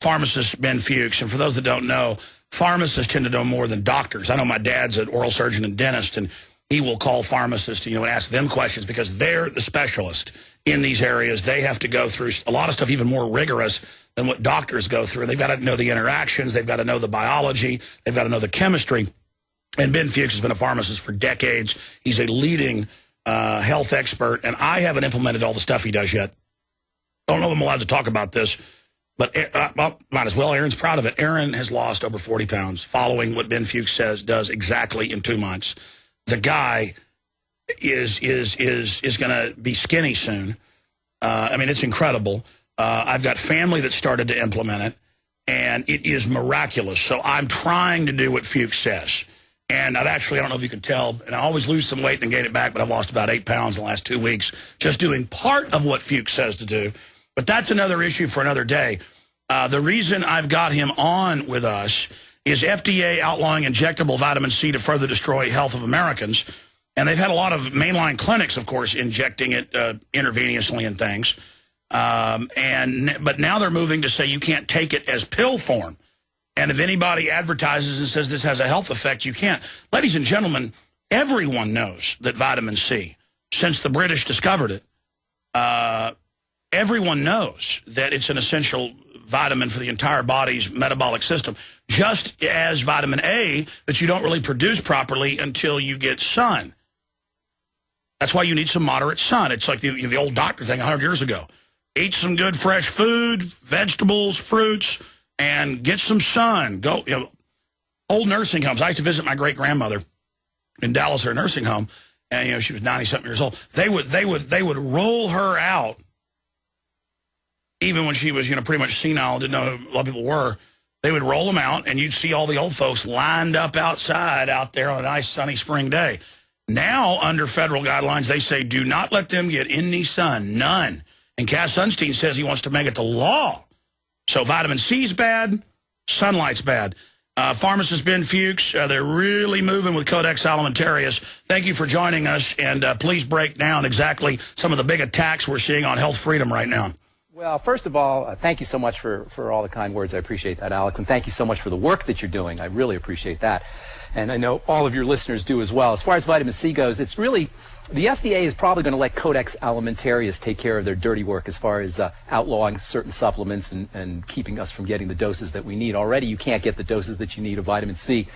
pharmacist Ben Fuchs. And for those that don't know, pharmacists tend to know more than doctors. I know my dad's an oral surgeon and dentist, and he will call pharmacists, and ask them questions because they're the specialist in these areas. They have to go through a lot of stuff even more rigorous than what doctors go through. They've got to know the interactions. They've got to know the biology. They've got to know the chemistry. And Ben Fuchs has been a pharmacist for decades. He's a leading health expert, and I haven't implemented all the stuff he does yet. Don't know if I'm allowed to talk about this, but well, might as well. Aaron's proud of it. Aaron has lost over 40 pounds following what Ben Fuchs does exactly in 2 months. The guy is going to be skinny soon. I mean, it's incredible. I've got family that started to implement it, and it is miraculous. So I'm trying to do what Fuchs says. And I don't know if you can tell, and I always lose some weight and gain it back, but I've lost about 8 pounds in the last 2 weeks just doing part of what Fuchs says to do. But that's another issue for another day. The reason I've got him on with us is FDA outlawing injectable vitamin C to further destroy health of Americans. And they've had a lot of mainline clinics, of course, injecting it intravenously and things. But now they're moving to say you can't take it as pill form. And if anybody advertises and says this has a health effect, you can't. Ladies and gentlemen, everyone knows that vitamin C, since the British discovered it, everyone knows that it's an essential vitamin for the entire body's metabolic system, just as vitamin A that you don't really produce properly until you get sun. That's why you need some moderate sun. It's like the old doctor thing 100 years ago. Eat some good fresh food, vegetables, fruits, and get some sun. Go, old nursing homes. I used to visit my great-grandmother in Dallas, her nursing home, and she was 90-something years old. They would roll her out, even when she was pretty much senile, didn't know who a lot of people were. They would roll them out, and you'd see all the old folks lined up outside out there on a nice sunny spring day. Now, under federal guidelines, they say do not let them get any sun, none. And Cass Sunstein says he wants to make it the law. So vitamin C's bad, sunlight's bad. Pharmacist Ben Fuchs, they're really moving with Codex Alimentarius. Thank you for joining us, and please break down exactly some of the big attacks we're seeing on health freedom right now. Well, first of all, thank you so much for all the kind words. I appreciate that, Alex. And thank you so much for the work that you're doing. I really appreciate that. And I know all of your listeners do as well. As far as vitamin C goes, it's really, the FDA is probably going to let Codex Alimentarius take care of their dirty work as far as outlawing certain supplements and keeping us from getting the doses that we need. Already, you can't get the doses that you need of vitamin C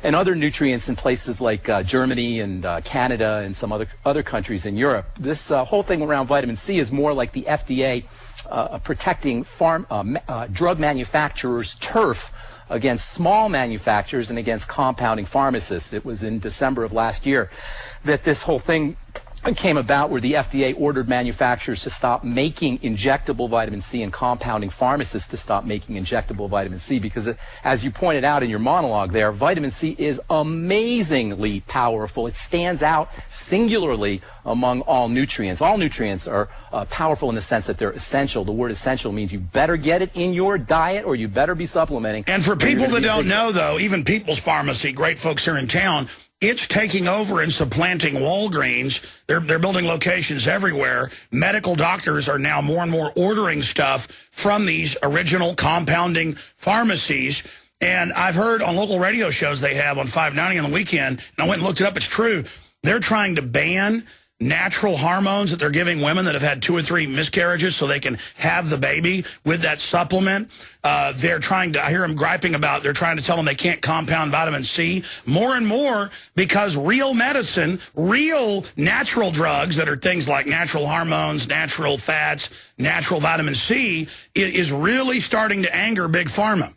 and other nutrients in places like Germany and Canada and some other countries in Europe. This whole thing around vitamin C is more like the FDA protecting drug manufacturers' turf against small manufacturers and against compounding pharmacists. It was in December of last year that this whole thing came about, where the FDA ordered manufacturers to stop making injectable vitamin C and compounding pharmacists to stop making injectable vitamin C, because as you pointed out in your monologue there, vitamin C is amazingly powerful. It stands out singularly among all nutrients. All nutrients are powerful in the sense that they're essential. The word essential means you better get it in your diet or you better be supplementing. And for people that don't know, though, even People's Pharmacy, great folks here in town, it's taking over and supplanting Walgreens. They're building locations everywhere. Medical doctors are now more and more ordering stuff from these original compounding pharmacies. And I've heard on local radio shows they have on 590 on the weekend, and I went and looked it up, it's true, they're trying to ban natural hormones that they're giving women that have had 2 or 3 miscarriages so they can have the baby with that supplement. They're trying to, I hear them griping about, they're trying to tell them they can't compound vitamin C more and more because real medicine, real natural drugs that are things like natural hormones, natural fats, natural vitamin C is really starting to anger Big Pharma.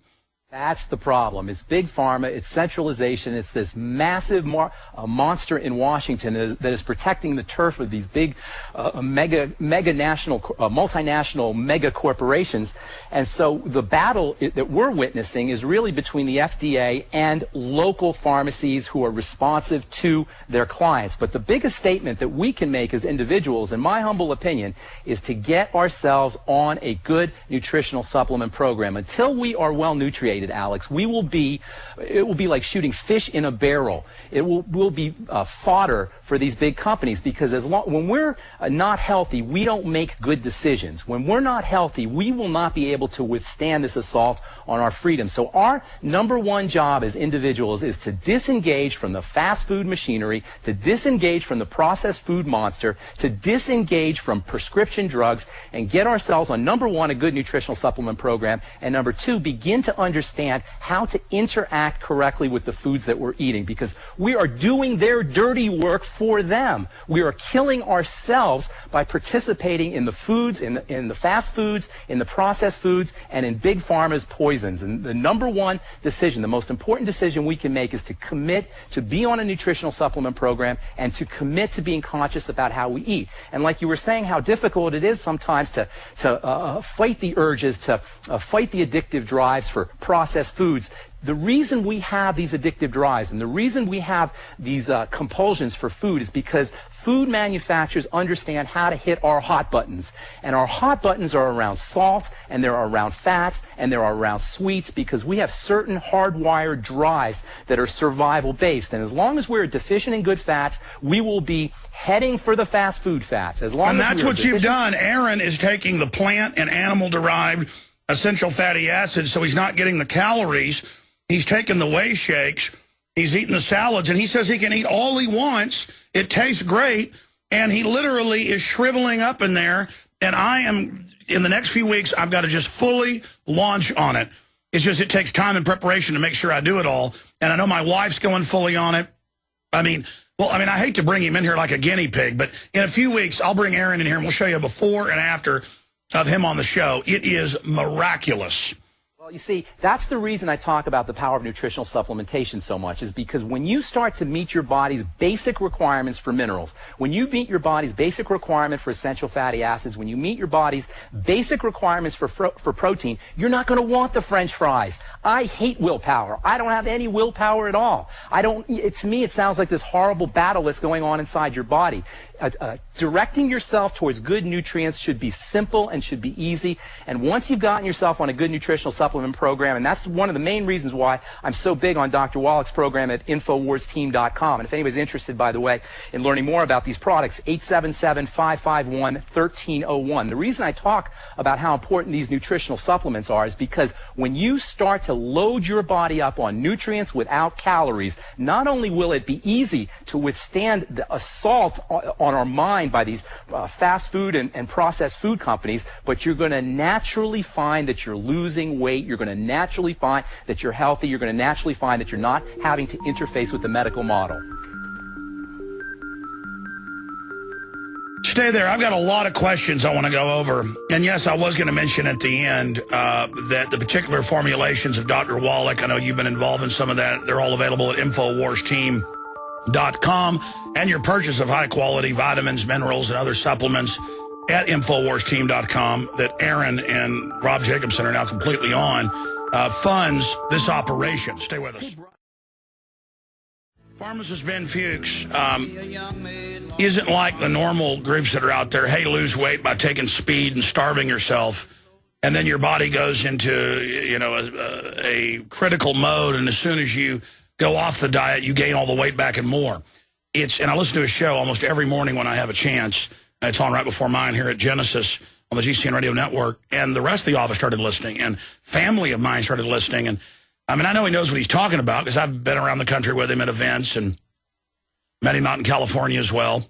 That's the problem. It's Big Pharma, it's centralization, it's this massive monster in Washington that is protecting the turf of these big multinational mega corporations. And so the battle that we're witnessing is really between the FDA and local pharmacies who are responsive to their clients. But the biggest statement that we can make as individuals, in my humble opinion, is to get ourselves on a good nutritional supplement program. Until we are well nutrited, participated, Alex, it will be like shooting fish in a barrel. It will be fodder for these big companies, because when we're not healthy, we don't make good decisions. When we're not healthy, we will not be able to withstand this assault on our freedom. So our number one job as individuals is to disengage from the fast food machinery, to disengage from the processed food monster, to disengage from prescription drugs, and get ourselves on, number one, a good nutritional supplement program, and number two, begin to understand how to interact correctly with the foods that we're eating, because we are doing their dirty work for them. We are killing ourselves by participating in the foods, in the fast foods, in the processed foods, and in Big Pharma's poisons. And the number one decision, the most important decision we can make, is to commit to be on a nutritional supplement program and to commit to being conscious about how we eat. And like you were saying, how difficult it is sometimes to fight the urges, to fight the addictive drives for processed foods. The reason we have these addictive drives and the reason we have these compulsions for food is because food manufacturers understand how to hit our hot buttons. And our hot buttons are around salt, and they're around fats, and they're around sweets, because we have certain hardwired drives that are survival based. And as long as we're deficient in good fats, we will be heading for the fast food fats. And that's what you've done. Aaron is taking the plant and animal derived essential fatty acids, so he's not getting the calories. He's taking the whey shakes, he's eating the salads, and he says he can eat all he wants. It tastes great, and he literally is shriveling up in there. And I am, in the next few weeks, I've got to just fully launch on it. It's just, it takes time and preparation to make sure I do it all. And I know my wife's going fully on it. I mean, I hate to bring him in here like a guinea pig, but in a few weeks, I'll bring Aaron in here, and we'll show you a before and after of him on the show. It is miraculous. Well, you see, that's the reason I talk about the power of nutritional supplementation so much, is because when you start to meet your body's basic requirements for minerals, when you meet your body's basic requirement for essential fatty acids, when you meet your body's basic requirements for protein, you're not going to want the French fries. I hate willpower. I don't have any willpower at all. To me, it sounds like this horrible battle that's going on inside your body. Directing yourself towards good nutrients should be simple and should be easy. And once you've gotten yourself on a good nutritional supplement program, and that's one of the main reasons why I'm so big on Dr. Wallach's program at InfoWarsTeam.com. And if anybody's interested, by the way, in learning more about these products, 877-551-1301. The reason I talk about how important these nutritional supplements are is because when you start to load your body up on nutrients without calories, not only will it be easy to withstand the assault on our mind by these fast food and processed food companies, but you're going to naturally find that you're losing weight. You're going to naturally find that you're healthy. You're going to naturally find that you're not having to interface with the medical model. Stay there. I've got a lot of questions I want to go over. And yes, I was going to mention at the end that the particular formulations of Dr. Wallach, I know you've been involved in some of that. They're all available at InfoWarsTeam.com, and your purchase of high-quality vitamins, minerals, and other supplements at InfoWarsTeam.com that Aaron and Rob Jacobson are now completely on, funds this operation. Stay with us. Pharmacist Ben Fuchs isn't like the normal groups that are out there, hey, lose weight by taking speed and starving yourself, and then your body goes into a critical mode, and as soon as you go off the diet, you gain all the weight back and more. And I listen to his show almost every morning when I have a chance. It's on right before mine here at Genesis on the GCN Radio Network. And the rest of the office started listening, and family of mine started listening. And I mean, I know he knows what he's talking about because I've been around the country with him at events and met him out in California as well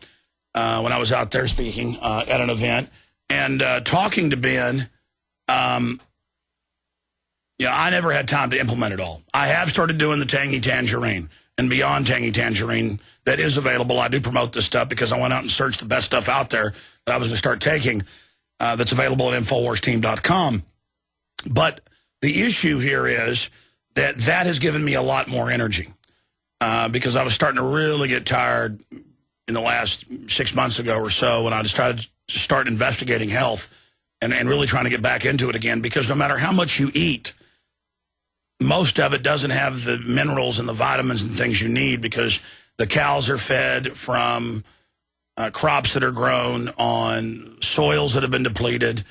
when I was out there speaking at an event. And talking to Ben, I never had time to implement it all. I have started doing the Tangy Tangerine and Beyond Tangy Tangerine that is available. I do promote this stuff because I went out and searched the best stuff out there that I was going to start taking that's available at InfoWarsTeam.com. But the issue here is that has given me a lot more energy because I was starting to really get tired in the last 6 months ago or so when I decided to start investigating health and really trying to get back into it again, because no matter how much you eat, most of it doesn't have the minerals and the vitamins and things you need because the cows are fed from crops that are grown on soils that have been depleted.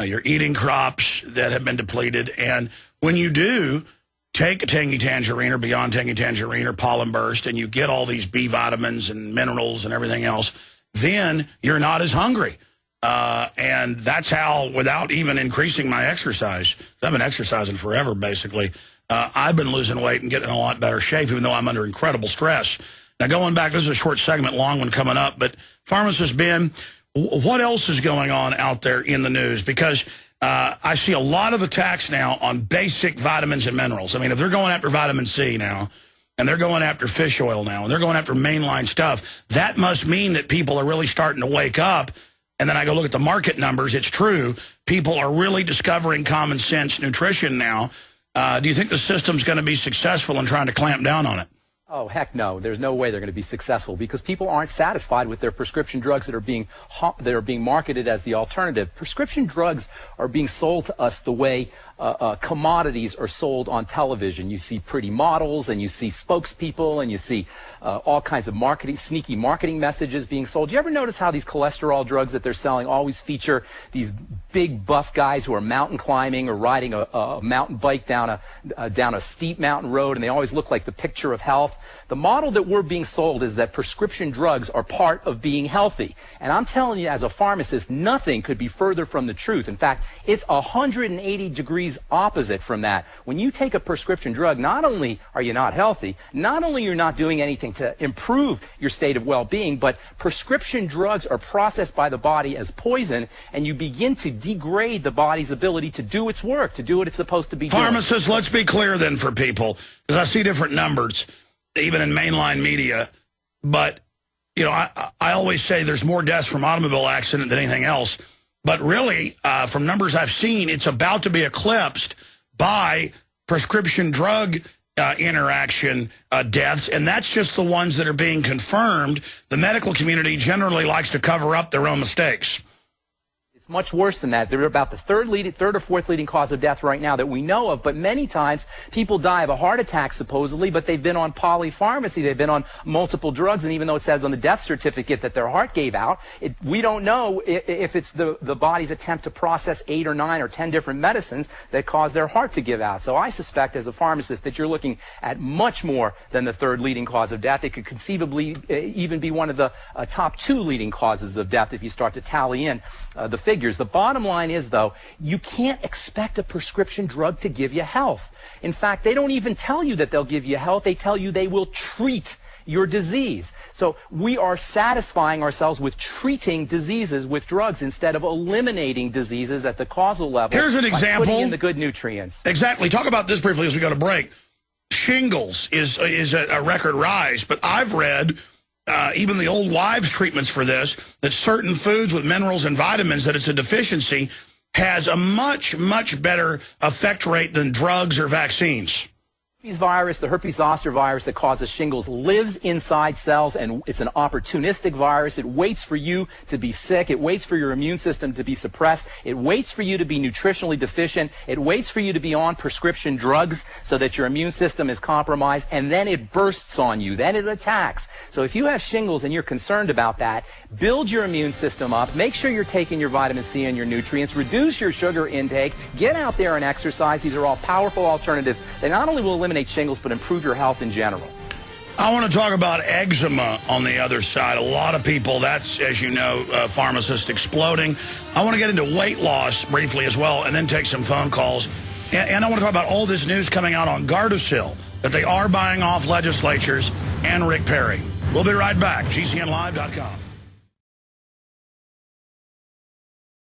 You're eating crops that have been depleted. And when you do, take a Tangy Tangerine or Beyond Tangy Tangerine or Pollen Burst, and you get all these B vitamins and minerals and everything else, then you're not as hungry. And that's how, without even increasing my exercise, I've been exercising forever, basically, I've been losing weight and getting in a lot better shape, even though I'm under incredible stress. Now, going back, this is a short segment, long one coming up, but Pharmacist Ben, what else is going on out there in the news? Because I see a lot of attacks now on basic vitamins and minerals. I mean, if they're going after vitamin C now, and they're going after fish oil now, and they're going after mainline stuff, that must mean that people are really starting to wake up. And then I go look at the market numbers. It's true. People are really discovering common sense nutrition now. Do you think the system's going to be successful in trying to clamp down on it? Oh, heck no. There's no way they're going to be successful because people aren't satisfied with their prescription drugs that are being marketed as the alternative. Prescription drugs are being sold to us the way commodities are sold on television. You see pretty models, and you see spokespeople, and you see all kinds of sneaky marketing messages being sold. Do you ever notice how these cholesterol drugs that they're selling always feature these big buff guys who are mountain climbing or riding a mountain bike down a steep mountain road, and they always look like the picture of health? The model that we're being sold is that prescription drugs are part of being healthy. And I'm telling you, as a pharmacist, nothing could be further from the truth. In fact, it's 180 degrees opposite from that. When you take a prescription drug, not only are you not healthy, not only you're not doing anything to improve your state of well-being, but prescription drugs are processed by the body as poison, and you begin to degrade the body's ability to do its work, to do what it's supposed to be doing. Pharmacists, let's be clear then for people, because I see different numbers, even in mainline media. But, you know, I always say there's more deaths from automobile accident than anything else. But really, from numbers I've seen, it's about to be eclipsed by prescription drug interaction deaths, and that's just the ones that are being confirmed. The medical community generally likes to cover up their own mistakes. It's much worse than that. They're about the third or fourth leading cause of death right now that we know of, but many times people die of a heart attack supposedly, but they've been on polypharmacy, they've been on multiple drugs, and even though it says on the death certificate that their heart gave out, we don't know if it's the body's attempt to process 8 or 9 or 10 different medicines that cause their heart to give out. So I suspect as a pharmacist that you're looking at much more than the third leading cause of death. It could conceivably even be one of the top 2 leading causes of death if you start to tally in the figures. The bottom line is, though, you can't expect a prescription drug to give you health. In fact, they don't even tell you that they'll give you health. They tell you they will treat your disease. So we are satisfying ourselves with treating diseases with drugs instead of eliminating diseases at the causal level. Here's an example. Putting in the good nutrients. Exactly. Talk about this briefly as we go to break. Shingles is a record rise, but I've read even the old wives' treatments for this, that certain foods with minerals and vitamins, that it's a deficiency, has a much, much better effect rate than drugs or vaccines. Herpes virus, the herpes zoster virus that causes shingles, lives inside cells, and it's an opportunistic virus. It waits for you to be sick. It waits for your immune system to be suppressed. It waits for you to be nutritionally deficient. It waits for you to be on prescription drugs so that your immune system is compromised, and then it bursts on you. Then it attacks. So if you have shingles and you're concerned about that, build your immune system up. Make sure you're taking your vitamin C and your nutrients. Reduce your sugar intake. Get out there and exercise. These are all powerful alternatives. They not only will eliminate shingles, but improve your health in general. I want to talk about eczema on the other side. A lot of people, that's, as you know, Pharmacist exploding. I want to get into weight loss briefly as well, and then take some phone calls. And I want to talk about all this news coming out on Gardasil, that they are buying off legislatures, and Rick Perry. We'll be right back. GCNlive.com.